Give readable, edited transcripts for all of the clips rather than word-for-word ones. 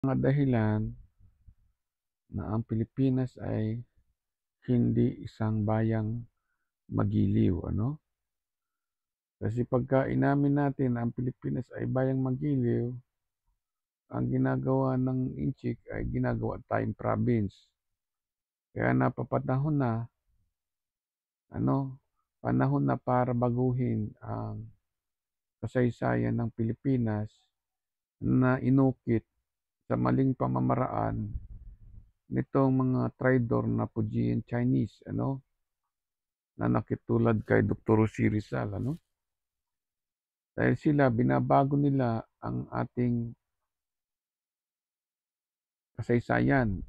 Mga dahilan na ang Pilipinas ay hindi isang bayang magiliw, ano? Kasi pagka inamin natin na ang Pilipinas ay bayang magiliw, ang ginagawa ng Inchik ay ginagawa tayong province. Kaya napapanahon na, ano, panahon na para baguhin ang kasaysayan ng Pilipinas na inukit sa maling pamamaraan nitong mga traidor na Fujian Chinese, ano, na nakitulad kay Dr. Jose Rizal, ano? Dahil sila, binabago nila ang ating kasaysayan,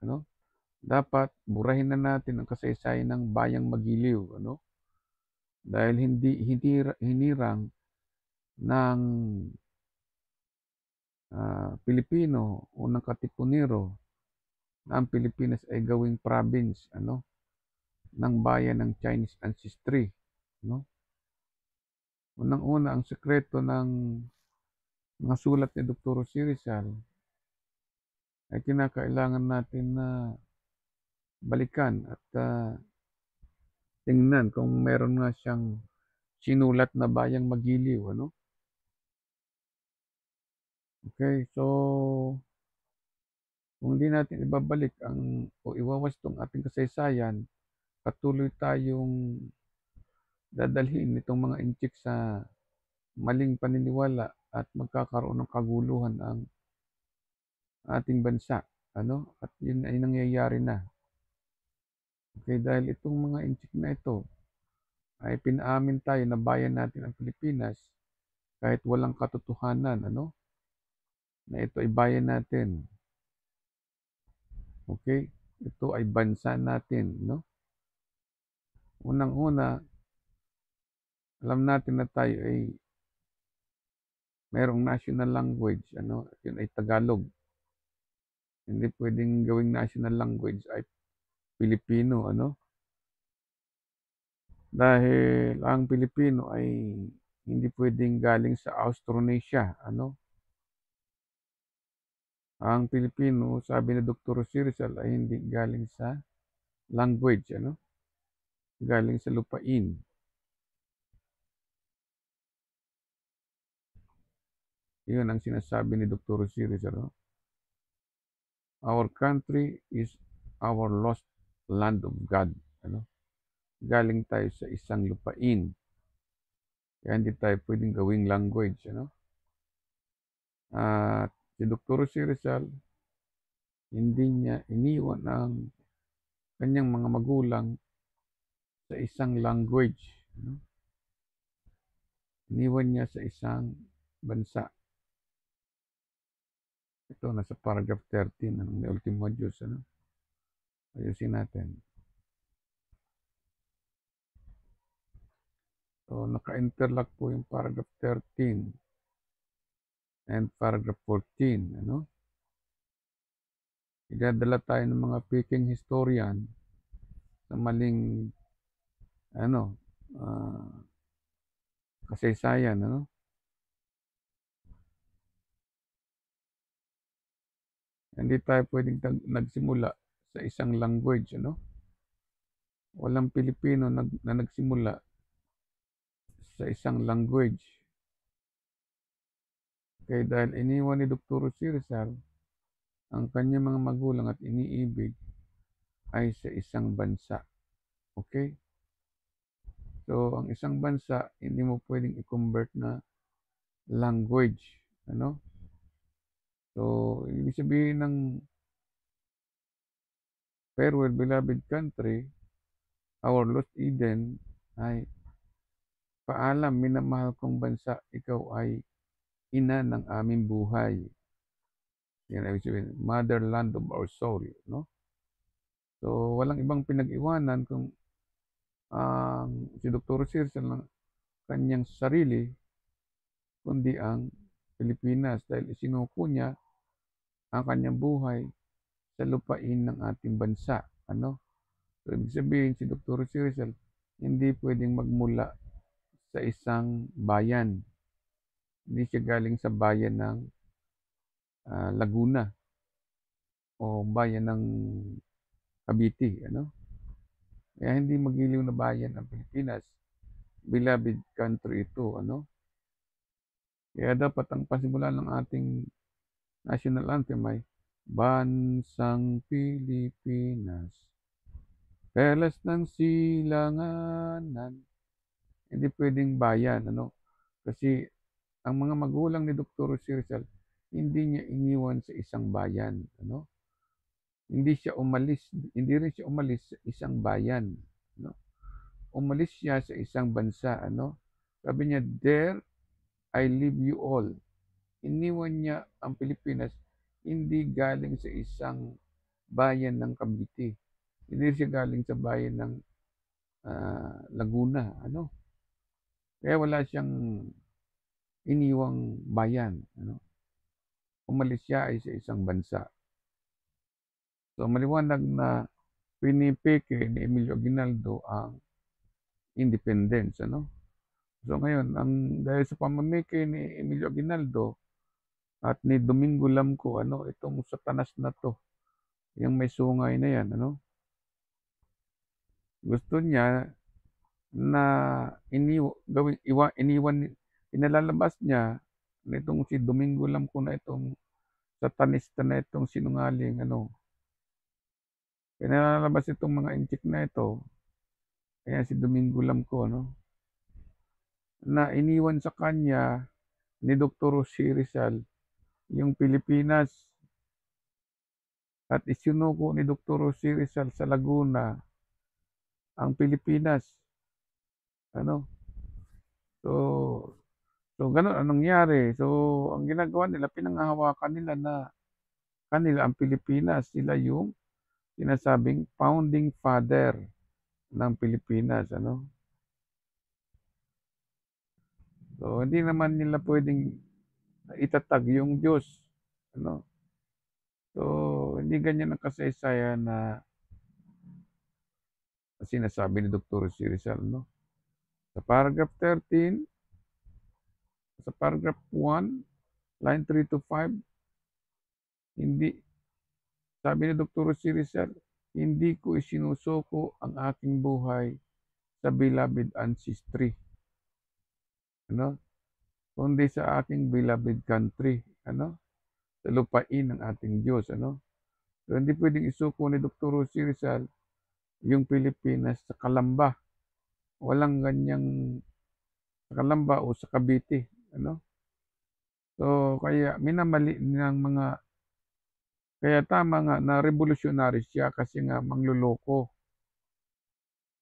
ano? Dapat burahin na natin ang kasaysayan ng bayang magiliw, ano? Dahil hindi hinirang ng Pilipino o ng Katipunero na ang Pilipinas ay gawing province, ano, ng bayan ng Chinese ancestry, no? Unang-una, ang sekreto ng mga sulat ni Dr. Jose Rizal ay kinakailangan natin na balikan at tingnan kung meron nga siyang sinulat na bayang magiliw, ano? Okay, so kung hindi natin ibabalik o iwawastong ating kasaysayan, patuloy tayong dadalhin nitong mga inchik sa maling paniniwala at magkakaroon ng kaguluhan ang ating bansa, ano? At yun ay nangyayari na. Okay, dahil itong mga inchik na ito ay pinaamin tayo na bayan natin ang Pilipinas kahit walang katotohanan, ano? Na ito ay bayan natin. Okay? Ito ay bansa natin, no? Unang-una, alam natin na tayo ay mayroong national language, ano? Yun ay Tagalog. Hindi pwedeng gawing national language ay Pilipino, ano? Dahil ang Pilipino ay hindi pwedeng galing sa Austronesia, ano? Ang Pilipino, sabi ni Dr. Jose Rizal, ay hindi galing sa language, ano? Galing sa lupain. Yun ang sinasabi ni Dr. Jose Rizal, no? Our country is our lost land of God, ano? Galing tayo sa isang lupain. Kaya hindi tayo pwedeng gawing language, ano? At si Dr. Jose Rizal, hindi niya iniwan ang kanyang mga magulang sa isang language, ano? Iniwan niya sa isang bansa. Ito, nasa paragraph 13 ng Ultimo Diyos, ano? Ayusin natin. So, naka-interlock po yung paragraph 13 and paragraph 14, ano? Idadala tayo ng mga Peking historian sa maling, ano, kasaysayan, ano? Hindi tayo pwedeng nagsimula sa isang language, ano? Walang Pilipino na nagsimula sa isang language. Kaya dahil iniwan ni Dr. Jose Rizal ang kanyang mga magulang at iniibig ay sa isang bansa. Okay? So, ang isang bansa, hindi mo pwedeng i-convert na language. Ano? So, ibig sabihin ng farewell, beloved country, our lost Eden, ay paalam, minamahal kong bansa, ikaw ay ina ng aming buhay. Yan ay sabihin, motherland of our soul, no? So, walang ibang pinag-iwanan kung si Dr. Circe ng kanyang sarili, kundi ang Pilipinas dahil isinuko niya ang kanyang buhay sa lupain ng ating bansa, ano? So, ibig sabihin, si Dr. Circe hindi pwedeng magmula sa isang bayan. Hindi siya galing sa bayan ng Laguna o bayan ng Cavite, ano? Kaya hindi magiliw na bayan ang Pilipinas. Beloved country ito, ano? Kaya dapat ang pasimula ng ating national anthem ay Bansang Pilipinas, perlas ng silanganan. Hindi pwedeng bayan, ano? Kasi ang mga magulang ni Dr. Jose Rizal, hindi niya iniwan sa isang bayan, ano? Hindi rin siya umalis sa isang bayan, no? Umalis siya sa isang bansa, ano? Sabi niya, "There I leave you all." Iniwan niya ang Pilipinas, hindi galing sa isang bayan ng Cavite. Hindi siya galing sa bayan ng Laguna, ano? Kaya wala siyang iniwang bayan, ano? Umalis siya ay sa isang bansa. So maliwanag na pinipeke ni Emilio Aguinaldo ang independence, ano? So ngayon, dahil sa pamameke ni Emilio Aguinaldo at ni Domingo Lamco, ano, itong satanas na to, yung may sungay na yan, ano? Gusto niya na inalalabas niya nitong si Domingo Lamco na itong satanista na itong sinungaling, ano? Pinalalabas itong mga inchik na ito, kaya si Domingo Lamco, ano? Na iniwan sa kanya ni Dr. Jose Rizal yung Pilipinas at isinuko ni Dr. Jose Rizal sa Laguna ang Pilipinas, ano? So ganun ang nangyari. So ang ginagawa nila, pinanghahawakan nila na kanila ang Pilipinas, sila yung sinasabing founding father ng Pilipinas, ano? So hindi naman nila pwedeng itatag yung Diyos, ano? So hindi ganyan ang kasaysayan na sinasabi ni Dr. Jose Rizal, no? Sa paragraph 13, sa paragraph 1, line 3 to 5, hindi, sabi ni Dr. Jose Rizal, hindi ko isinusuko ang aking buhay sa beloved ancestry, ano? Kundi sa aking beloved country, ano? Sa lupain ng ating Diyos, ano? So hindi pwedeng isuko ni Dr. Jose Rizal yung Pilipinas sa Kalamba. Walang ganyang sa Kalamba o sa Cavite, ano? So kaya minamali ng mga, kaya tama nga na revolutionary siya kasi nga mangloloko.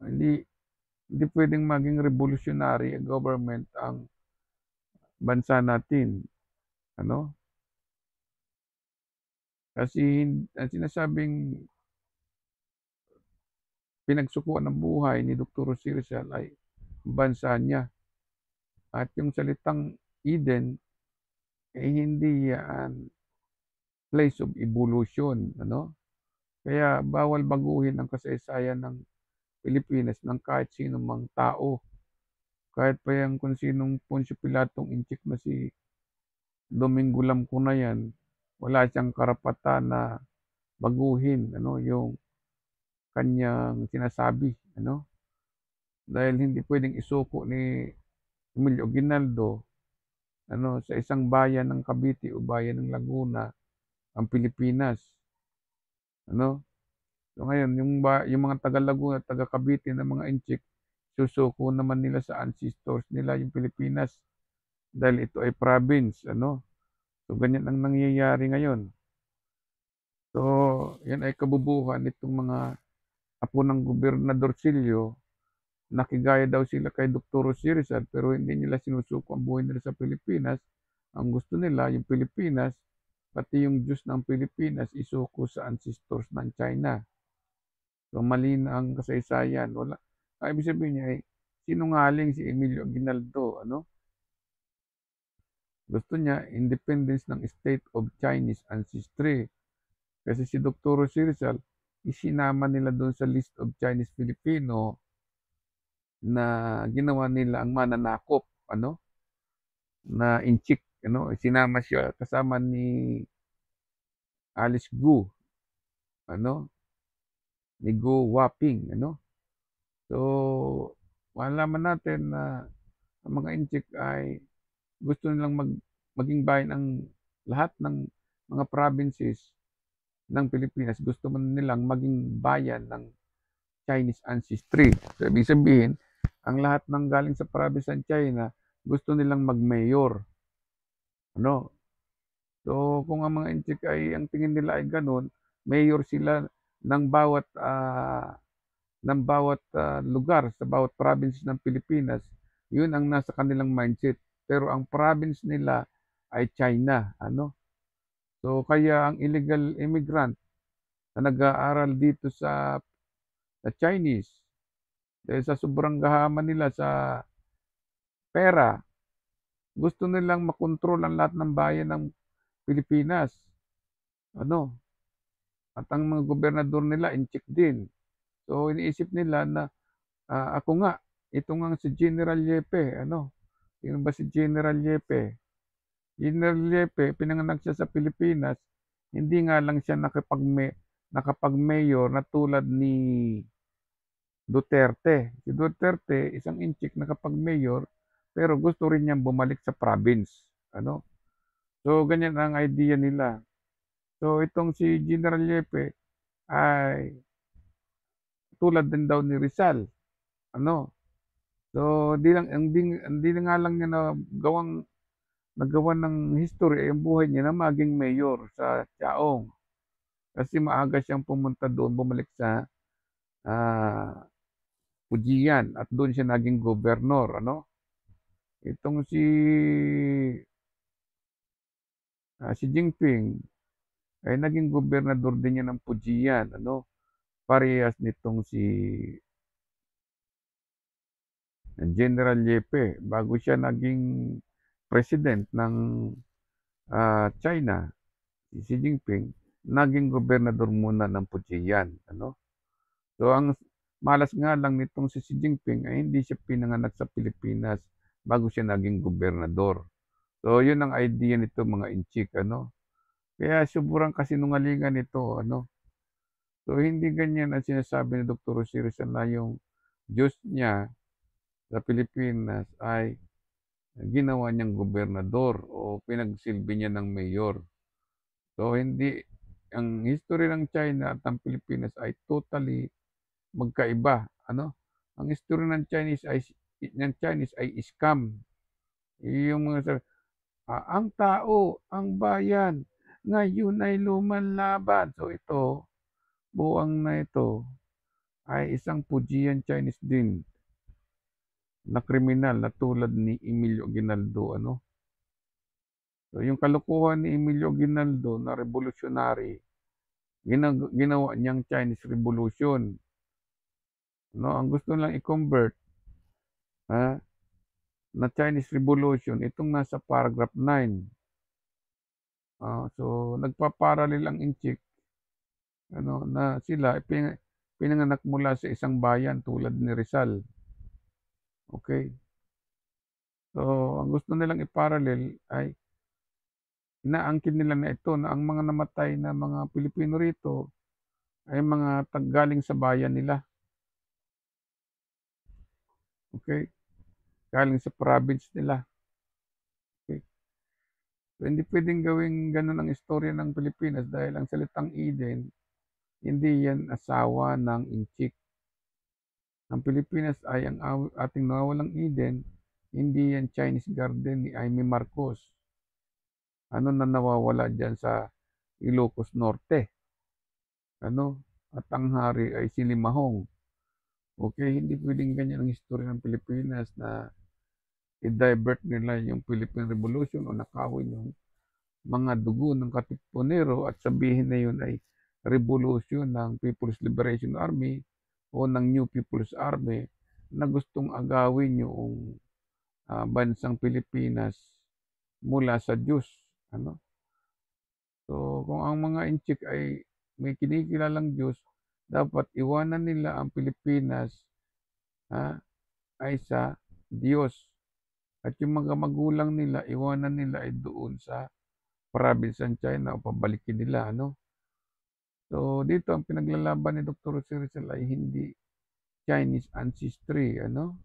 Hindi hindi pwedeng maging revolutionary government ang bansa natin, ano? Kasi ang sinasabing pinagsukuan ng buhay ni Dr. Jose Rizal ay bansa niya. At yung salitang Eden ay hindi yan place of evolution, ano? Kaya bawal baguhin ang kasaysayan ng Pilipinas ng kahit sino mang tao. Kahit pa yan kung sinong Poncio Pilatong inchik na si Domingo Lamco na yan, wala siyang karapatan na baguhin, ano, yung kanyang sinasabi, ano? Dahil hindi pwedeng isuko ni Emilio Aguinaldo, ano, sa isang bayan ng Cavite o bayan ng Laguna ang Pilipinas, ano? So ngayon yung mga taga Laguna, taga Cavite na mga inchik, susuko naman nila sa ancestors nila yung Pilipinas dahil ito ay province, ano? So ganyan ang nangyayari ngayon. So yan ay kabubuhan nitong mga apo ng Gobernador Silio. Nakigaya daw sila kay Dr. Jose Rizal pero hindi nila sinusuko ang buhay nila sa Pilipinas. Ang gusto nila, yung Pilipinas, pati yung Diyos ng Pilipinas, isuko sa ancestors ng China. So mali na ang kasaysayan. Wala. Ibig sabihin niya ay sinungaling si Emilio Aguinaldo, ano? Gusto niya independence ng state of Chinese ancestry. Kasi si Dr. Jose Rizal, isinama nila doon sa list of Chinese Filipino na ginawa nila ang mananakop, ano? Na inchik, ano? Sinama siya kasama ni Alice Gu, ano, ni Gu Waping, ano. So, malalaman natin na ang mga Inchik ay gusto nilang maging bayan ang lahat ng mga provinces ng Pilipinas, gusto man nilang maging bayan ng Chinese ancestry. So, ibig sabihin, ang lahat ng galing sa province ng China, gusto nilang mag-mayor. Ano? So, kung ang mga Inchik ay, ang tingin nila ay ganun, mayor sila ng bawat lugar sa bawat province ng Pilipinas, yun ang nasa kanilang mindset. Pero ang province nila ay China, ano? So, kaya ang illegal immigrant na nag-aaral dito sa Chinese, dahil sa sobrang gahaman nila sa pera, gusto nilang makontrol ang lahat ng bayan ng Pilipinas. Ano? At ang mga gobernador nila, Inchik din. So, iniisip nila na ako nga, ito nga si General Yepe, ano? Sino ba si General Yepe? General Yepe, pinanganak siya sa Pilipinas, hindi nga lang siya nakapag-mayor na tulad ni Duterte. Si Duterte, isang Inchik nakapag-mayor, pero gusto rin niyang bumalik sa province. Ano? So, ganyan ang idea nila. So, itong si General Yepe ay tulad din daw ni Rizal. Ano? So, hindi na nga lang niya nagawan ng history ay ang buhay niya na maging mayor sa Chaong. Kasi maaga siyang pumunta doon, bumalik sa ah, Pujian at doon siya naging gobernur, ano? Itong si Jinping ay naging gobernador din niya ng Pujian, ano? Parehas nitong si General Yepe bago siya naging president ng China, si Xi Jinping, naging gobernador muna ng Pujian, ano? So ang malas nga lang nitong si Xi Jinping ay hindi siya pinanganak sa Pilipinas bago siya naging gobernador. So yun ang idea nito mga Inchik, ano? Kaya sobrang kasinungalingan nito, ano? So hindi ganyan ang sinasabi ni Dr. Osiris na yung Diyos niya sa Pilipinas ay ginawa niyang gobernador o pinagsilbi niya ng mayor. So hindi, ang history ng China at ng Pilipinas ay totally magkaiba, ano? Ang history ng Chinese ay scam. Yung mga ang tao, ang bayan, ngayon ay lumanlaban. So ito, buang na ito ay isang Pujian Chinese din na kriminal na tulad ni Emilio Aguinaldo, ano? So yung kalokohan ni Emilio Aguinaldo na revolutionary, ginawa niyang Chinese Revolution. No, ang gusto lang i-convert ha, na Chinese Revolution, itong nasa paragraph 9. So nagpaparallel ang Inchik, ano, na sila pinanganak mula sa isang bayan tulad ni Rizal. Okay? So ang gusto nilang iparallel ay inaangkin nila na ito na ang mga namatay na mga Pilipino rito ay mga galing sa bayan nila. Okay? Galing sa province nila. Okay? So, hindi pwedeng gawing ganun ang istorya ng Pilipinas dahil ang salitang Eden, hindi yan asawa ng Inchik. Ang Pilipinas ay ang ating nawawalang Eden, hindi yan Chinese garden ni Aimee Marcos. Ano na nawawala dyan sa Ilocos Norte? Ano? At ang hari ay si Limahong. Okay, hindi pwedeng ganyan ang history ng Pilipinas na i-divert nila yung Philippine Revolution o nakawin yung mga dugo ng Katipunero at sabihin na yun ay revolution ng People's Liberation Army o ng New People's Army na gustong agawin yung bansang Pilipinas mula sa Diyos. Ano? So, kung ang mga Inchik ay may kinikilalang Diyos, dapat iwanan nila ang Pilipinas ay sa Diyos. At yung mga magulang nila, iwanan nila ay doon sa province ng China o pabalikin nila, ano? So, dito ang pinaglalaban ni Dr. Jose Rizal ay hindi Chinese ancestry, ano,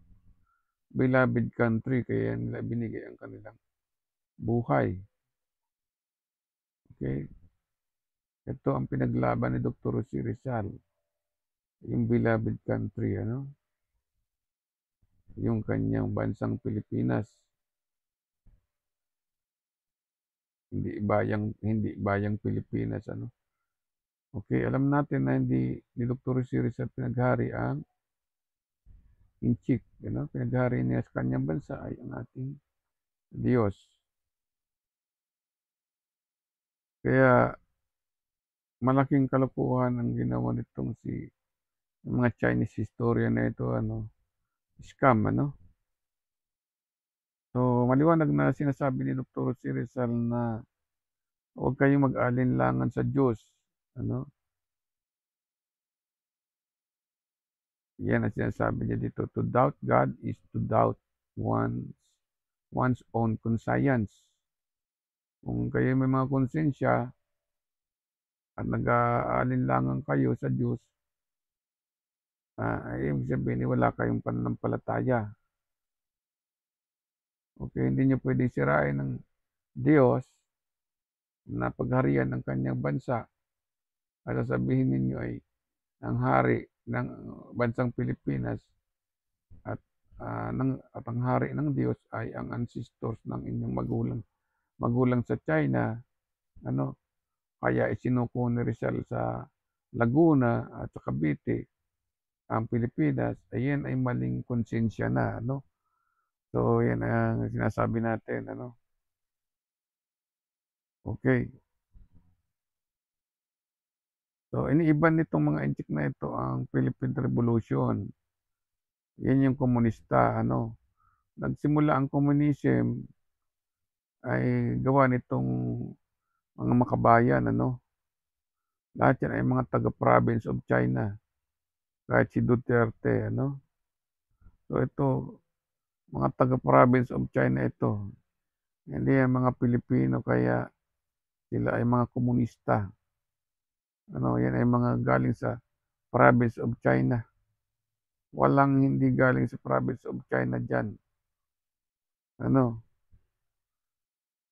beloved country, kaya nila binigay ang kanilang buhay. Okay? Ito ang pinaglaban ni Dr. Jose Rizal, yung beloved country, ano, yung kanyang bansang Pilipinas. Hindi bayang Pilipinas, ano. Okay, alam natin na hindi ni Dr. Jose Rizal pinaghari ang Inchik, ano, pinaghari niya sa kanyang bansa ay ang ating Diyos. Kaya malaking kalokohan ang ginawa nitong yung mga Chinese historian na ito, ano, scam, ano. So, maliwanag na sinasabi ni Dr. Jose Rizal na huwag kayong mag-alinlangan sa Diyos, ano. Yan ang sinasabi niya dito. To doubt God is to doubt one's own conscience. Kung kayo may mga konsensya at nag-aalinlangan kayo sa Diyos, ibig sabihin wala kayong pananampalataya. Okay, hindi niyo pwedeng sirain ng Diyos na pagharian ng kanyang bansa at sasabihin ninyo ay ang hari ng bansang Pilipinas at at ang hari ng Diyos ay ang ancestors ng inyong magulang sa China, ano, kaya isinuko ni Rizal sa Laguna at sa Cavite ang Pilipinas, ayan ay maling konsensya na, ano. So, yan ang sinasabi natin, ano. Okay. So, iniiban nitong mga inchik na ito ang Philippine Revolution. Yan yung komunista, ano. Nagsimula ang communism ay gawa nitong mga makabayan, ano. Lahat yan ay mga taga-province of China. Kahit si Duterte, ano. So, ito, mga taga-province of China ito. Hindi yan mga Pilipino, kaya sila ay mga komunista. Ano, yan ay mga galing sa province of China. Walang hindi galing sa province of China dyan. Ano,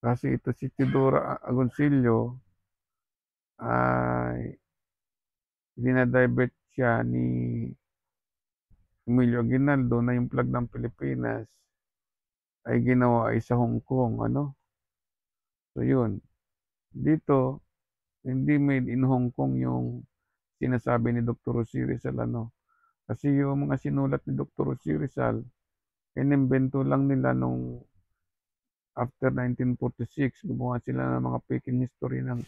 kasi ito si Teodoro Agoncillo ay dinadivert siya ni Emilio Aguinaldo na yung flag ng Pilipinas ay ginawa ay sa Hong Kong, ano. So yun, dito hindi made in Hong Kong yung sinasabi ni Dr. Jose Rizal, ano. Kasi yung mga sinulat ni Dr. Jose Rizal, inimbento lang nila nung after 1946, gumawa sila ng mga peking history ng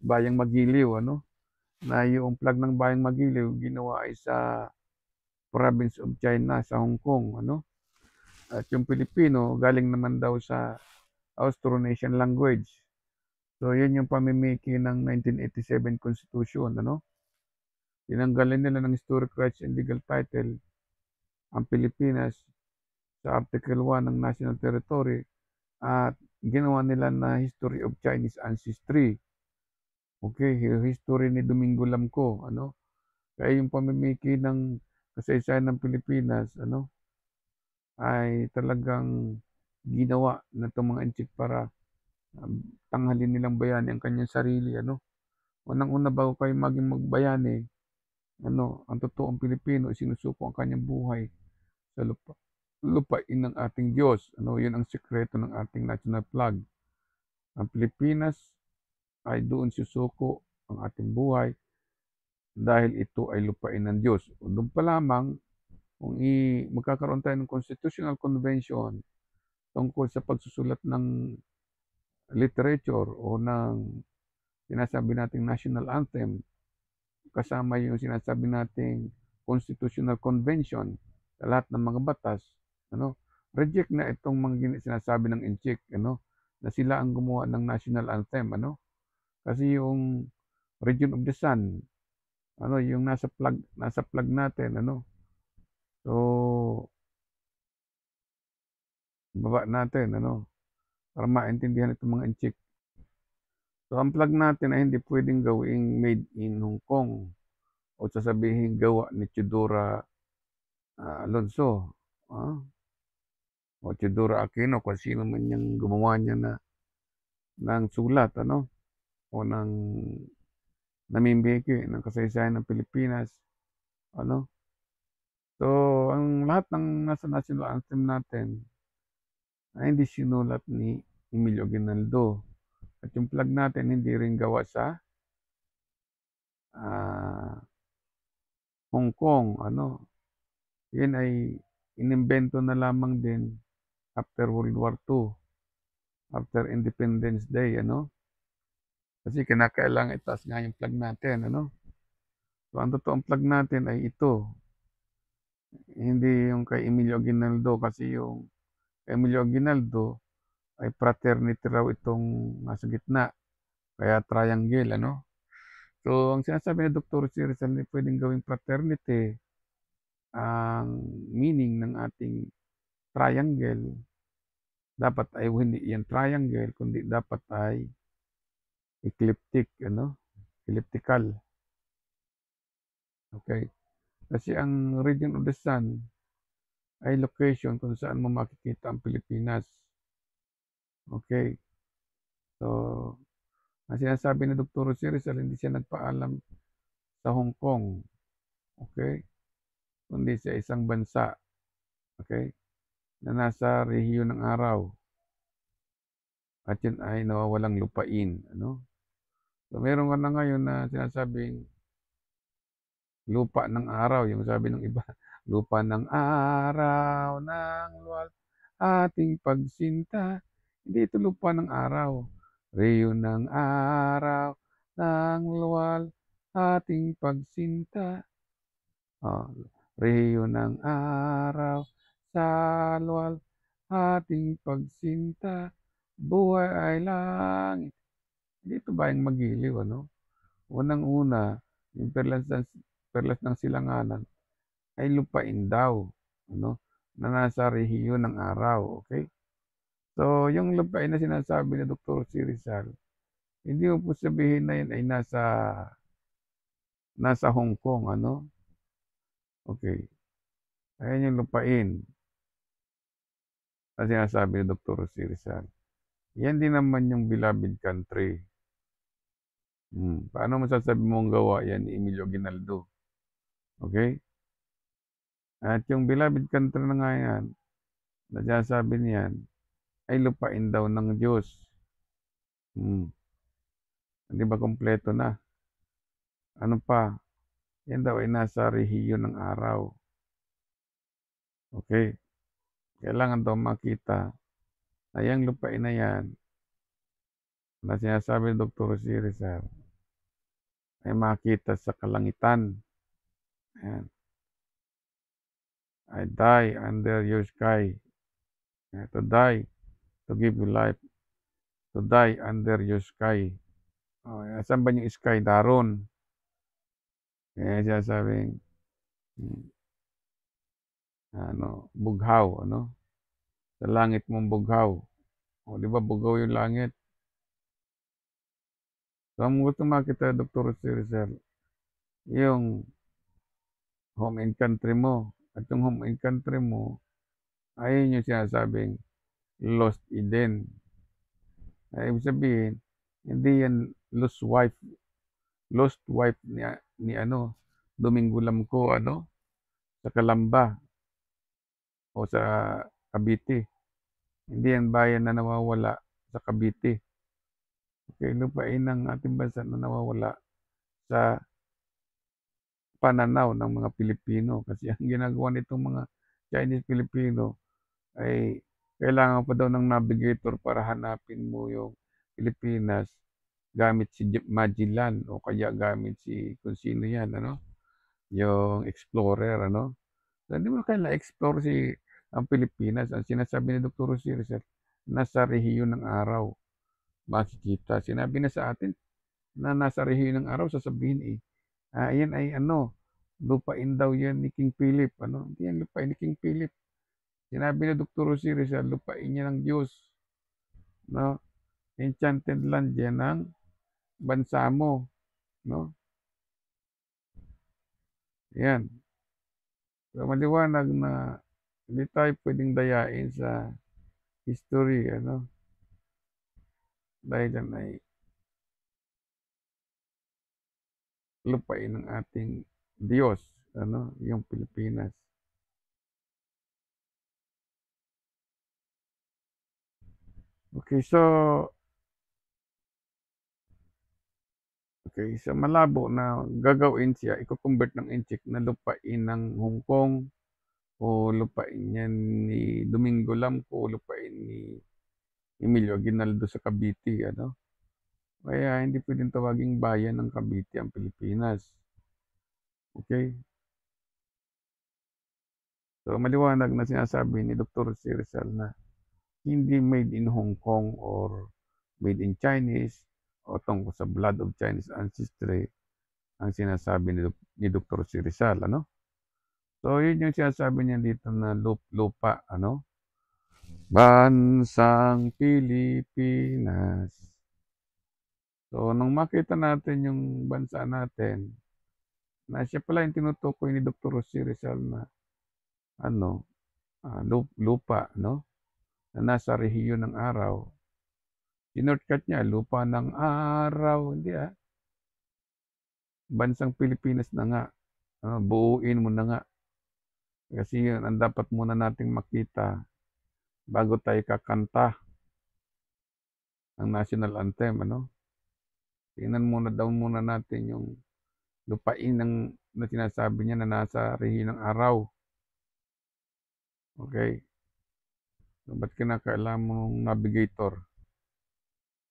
Bayang Magiliw, ano, na yung flag ng Bayang Magiliw ginawa ay sa province of China, sa Hong Kong, ano. At yung Pilipino galing naman daw sa Austronesian language. So, yun yung pamimiki ng 1987 Constitution, ano. Tinanggalan nila ng historic rights and legal title ang Pilipinas sa Article 1 ng National Territory at ginawa nila na History of Chinese Ancestry. Okay, history ni Domingo Lamco, ano. Kaya yung pamimiki ng kasaysayan ng Pilipinas, ano, ay talagang ginawa na itong mga inchik para tanghalin nilang bayani ang kanyang sarili, ano. Unang-una bago kayo maging magbayani, ano, ang totoong Pilipino sinusuko ang kanyang buhay sa lupain ng ating Diyos, ano. Yun ang sikreto ng ating national flag. Ang Pilipinas ay doon susuko ang ating buhay dahil ito ay lupain ng Diyos. O doon pa lamang, kung magkakaroon tayo ng Constitutional Convention tungkol sa pagsusulat ng literature o ng sinasabi nating national anthem, kasama yung sinasabi nating Constitutional Convention sa lahat ng mga batas, ano, reject na itong mga sinasabi ng Inchik, ano, na sila ang gumawa ng national anthem, ano. Kasi yung Region of the Sun, ano, yung nasa flag natin, ano. So, baba natin, ano, para maintindihan itong mga Inchik. So, ang flag natin ay hindi puwedeng gawing made in Hong Kong o sasabihin gawa ni Chidora, Alonzo, o Chidora Aquino kung sino man yang gumawa niyan ng sulat o ng namimiki ng kasaysayan ng Pilipinas, ano. So, ang lahat ng nasa national anthem natin ay hindi sinulat ni Emilio Aguinaldo at yung flag natin hindi rin gawa sa, ah, Hong Kong, yun ay inimbento na lamang din after World War II, after Independence Day, kasi kinakailangan itaas nga yung flag natin, So, ang totoong flag natin ay ito, hindi yung kay Emilio Aguinaldo kasi yung kay Emilio Aguinaldo ay fraternity raw itong nasa gitna, kaya triangle, So, ang sinasabi ni Dr. C. Rizal hindi pwedeng gawing fraternity ang meaning ng ating triangle. Dapat ay hindi yan triangle, kundi dapat ay ecliptic, elliptical. Okay? Kasi ang region of the sun ay location kung saan mo makikita ang Pilipinas. Okay? So, ang sinasabi ni Dr. C. Rizal, hindi siya nagpaalam sa Hong Kong. Okay? Kundi sa isang bansa. Okay? Na nasa rehiyon ng araw. At yun ay nawawalang lupain. So, meron ka na ngayon na sinasabing lupa ng araw. Yung sabi ng iba, lupa ng araw ng luwal ating pagsinta. Hindi ito lupa ng araw. Rehiyon ng araw ng luwal ating pagsinta. Rehiyon ng araw sa luwal ating pagsinta. Buhay ay langit. Dito ba yung magiliw, Unang-una, yung perlas ng silanganan ay lupain daw, na nasa rehiyon ng araw, okay? So, yung lupain na sinasabi ni Dr. C. Rizal, hindi mo po sabihin na yun ay nasa Hong Kong, Okay. Ayan yung lupain na sinasabi ni Dr. C. Rizal. Yan din naman yung beloved country. Paano mo sasabi mong gawa yan ni Emilio Aguinaldo? Okay? At yung beloved country na nga yan, na sinasabi niyan, ay lupain daw ng Diyos. Hindi ba kompleto na? Ano pa? Yan daw ay nasa rehiyon ng araw. Okay? Kailangan daw makita na yung lupain na yan, na sinasabi ni Dr. C. Rizal, ay makita sa kalangitan. Ayan. I die under your sky. To die, to give you life. To die under your sky. Saan ba yung sky? Daron. Siya sabing, bughaw, sa langit mong bughaw. Di ba bughaw yung langit? So, ang gusto makita, Dr. C. Rizal, yung home and country mo. At yung home and country mo, ayun yung sinasabing lost Eden. Ibig sabihin, hindi yan lost wife ni Domingo Lamco, sa Calamba o sa Cavite. Hindi yan bayan na nawawala sa Cavite. Okay, lupain ng ating bansa na nawawala sa pananaw ng mga Pilipino. Kasi ang ginagawa nitong mga Chinese Filipino ay kailangan pa daw ng navigator para hanapin mo yung Pilipinas gamit si Magellan o kaya gamit si kung sino yan, yung explorer, So, hindi mo kailangan explore ang Pilipinas. Ang sinasabi ni Dr. C. Rizal, nasa rehiyon ng araw makikita. Sinabi na sa atin na nasa rehiyon ng araw, sasabihin yan ay lupain daw yan ni King Philip. Hindi yan lupain ni King Philip. Sinabi ni Dr. C. Rizal, lupain niya ng Diyos. Enchanted land yan ng bansa mo, 'no? Yan. So, maliwanag na hindi tayo puwedeng dayain sa history ano, dahil yan ay lupain ng ating Diyos ano, yung Pilipinas. Okay, so malabo na gagawin siya, iko-convert ng Inchik na lupain ng Hong Kong o lupain yan ni Domingo Lamco o lupain ni Emilio Aguinaldo sa Cavite ano. Kaya hindi puwedeng tawaging bayan ng Cavite ang Pilipinas, okey? So, maliwanag na sinasabi ni Dr. C. Rizal na hindi made in Hong Kong or made in Chinese o tungkol sa blood of Chinese ancestry ang sinasabi ni Dr. C. Rizal ano. So, yun yung sinasabi niya dito na lupa ano, bansang Pilipinas. So, nung makita natin yung bansa natin, na siya pala yung tinutukoy ni Dr. C. Rizal na ano, lupa no, na nasa rehiyon ng araw. Sinortcut niya, lupa ng araw, hindi bansang Pilipinas na nga, buuin mo na nga. Kasi yun ang dapat muna nating makita bago tayo kakanta ng national anthem ano. Tingnan daw muna natin yung lupain na sinasabi niya na nasa rehiyon ng araw. Okay. So, ba't kinakailangan mo ng navigator?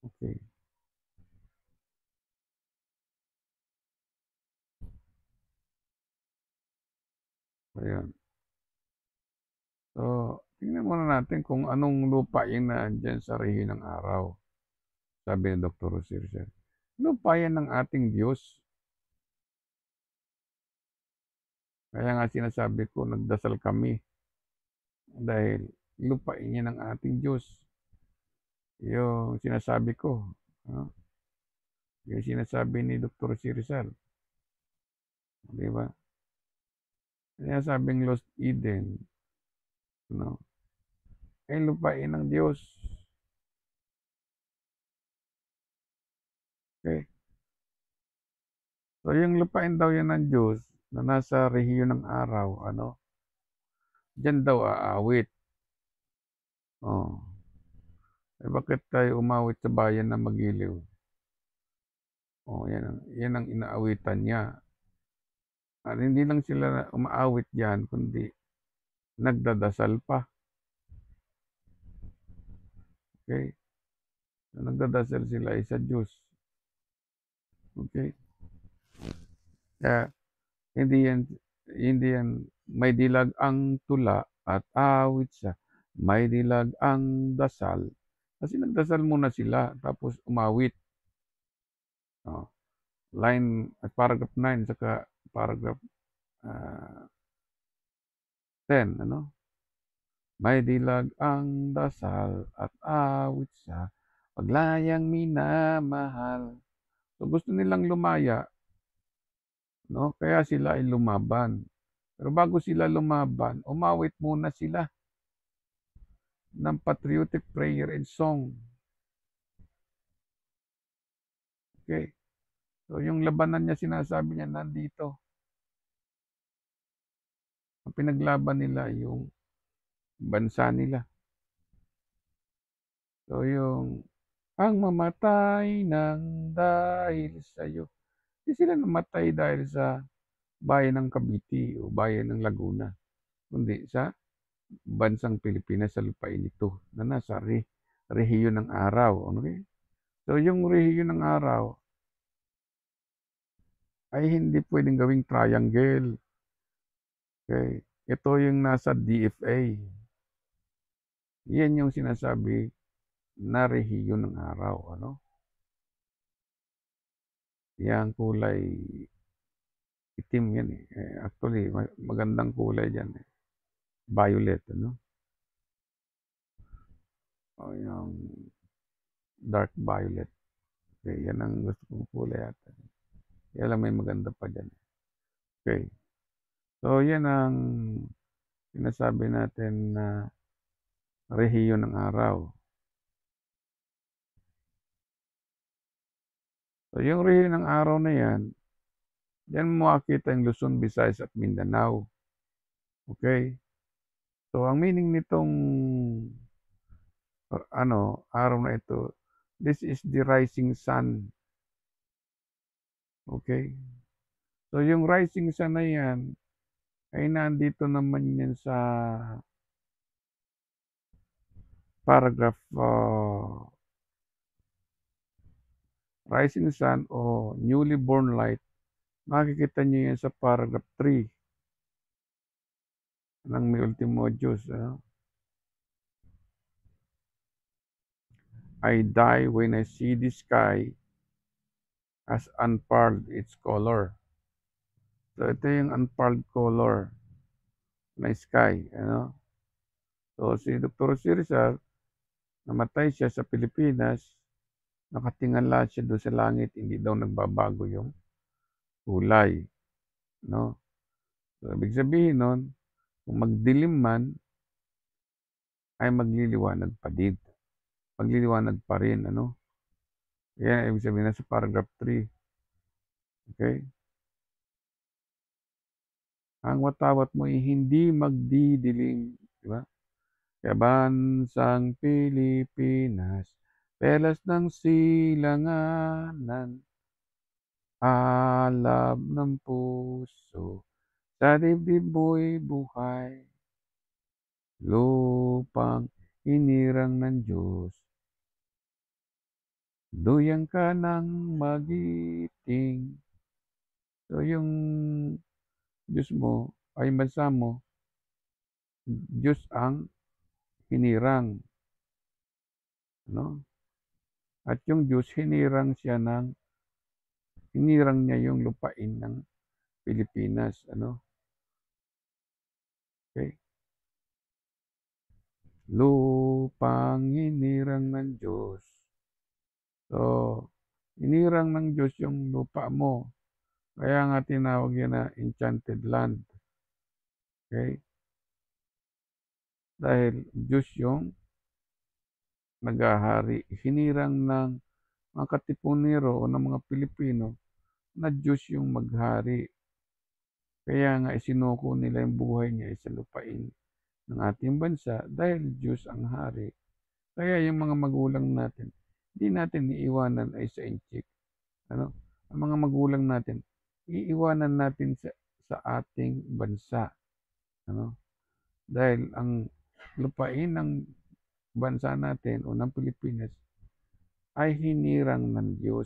Okay. Ayan. So, tingnan muna natin kung anong lupa yung nandiyan sa rehiyon ng araw. Sabi ni Dr. Rosircer. Lupa yan ng ating Diyos. Kaya nga sinasabi ko, nagdasal kami. Dahil lupain niya ng ating Diyos. Yung sinasabi ko. Yung sinasabi ni Dr. C. Rizal. Di ba? Sinasabing Lost Eden. No? Ay lupain ng Diyos. Okay. So yung lupain daw yan ng Diyos na nasa rehiyon ng araw, ano? Diyan daw aawit. Oh. Eh bakit tayo umawit sa bayan na Magiliw? Oh, yan ang inaawitan niya. At hindi lang sila umaawit diyan, kundi nagdadasal pa. Okay? So, nagdadasal sila sa Diyos. Okay? Kaya hindi yan may dilag ang tula at awit siya. May dilag ang dasal. Kasi nagdasal muna sila tapos umawit. Oh. Paragraph 9 saka paragraph 10 ano? May dilag ang dasal at awit sa paglayang minamahal. So gusto nilang lumaya, no? Kaya sila ay lumaban. Pero bago sila lumaban, umawit muna sila ng patriotic prayer and song. Okay? So yung labanan niya, sinasabi niya nandito. Ang pinaglaban nila yung bansa nila. So yung ang mamatay ng dahil sa'yo. Hindi sila namatay dahil sa bayan ng Cavite o bayan ng Laguna, kundi sa bansang Pilipinas, sa lupain ito na nasa rehiyon ng araw. Okay? So yung rehiyon ng araw ay hindi pwedeng gawing triangle. Okay? Ito yung nasa DFA. Yan yung sinasabi na rehiyon ng araw. Ano? Yang kulay itim yan eh. Actually, magandang kulay dyan eh. Violet, ano? O yung dark violet. Okay, yan ang gusto kong kulay ata. Kaya lang may maganda pa diyan. Okay. So yan ang sinasabi natin na rehiyon ng araw. So yung rehiyon ng araw na yan, diyan mo makikita yung Luzon, Visayas at Mindanao. Okay? So ang meaning nitong araw na ito, this is the rising sun. Okay? So yung rising sun na yan, ay nandito naman yan sa paragraph rising sun o newly born light. Makikita nyo yan sa paragraph 3 ng may ultimo Diyos. I die when I see the sky as unparled its color. So ito yung unparled color na sky. So si Dr. Rizal, namatay siya sa Pilipinas, nakatingala siya doon sa langit, hindi daw nagbabago yung kulay. No? So ibig sabihin nun, kung magdilim man, ay magliliwanag pa din. Magliliwanag pa rin. Yan, ibig sabihin na sa paragraph 3. Okay? Ang watawat mo ay hindi magdidilim. Diba? Kaya bansang Pilipinas, pelas ng silanganan, alab ng puso, sa dibdib mo'y buhay, lupang hinirang ng Diyos, duyang ka ng magiting. So yung Diyos mo ay bansa mo, Diyos ang hinirang. At yung Diyos, hinirang niya yung lupain ng Pilipinas. Okay? Lupang hinirang ng Diyos. So, hinirang ng Diyos yung lupa mo. Kaya nga tinawag yan na enchanted land. Okay? Dahil Diyos yung naghahari. Hinirang ng mga Katipunero o ng mga Pilipino na Diyos yung maghari. Kaya nga isinuko nila yung buhay niya sa lupain ng ating bansa dahil Diyos ang hari. Kaya yung mga magulang natin, hindi natin iiwanan ay sa inchik. Ang mga magulang natin, iiwanan natin sa ating bansa. Dahil ang lupain ng bansa natin o ng Pilipinas ay hinirang ng Diyos.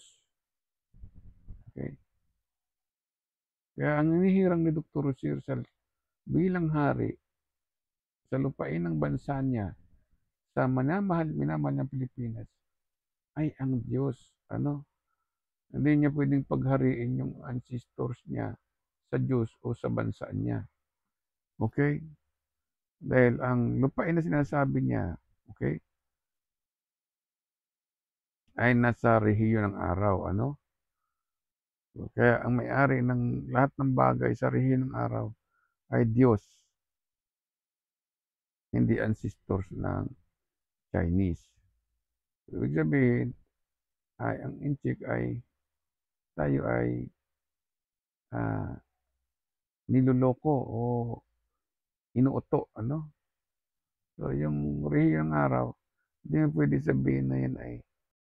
Okay? Kaya ang hinihirang ni Dr. Rizal bilang hari sa lupain ng bansa niya, sa minamahal ng Pilipinas, ay ang Diyos. Hindi niya pwedeng paghariin yung ancestors niya sa Diyos o sa bansa niya. Okay? Dahil ang lupain na sinasabi niya, okay, ay nasa rehiyon ng araw. Kaya ang may-ari ng lahat ng bagay sa rehiyon ng araw ay Diyos, hindi ancestors ng Chinese. Ibig sabihin, ay ang inchik ay tayo ay niloloko o inuuto. So yung rehiyon ng araw, hindi mo pwede sabihin na yan ay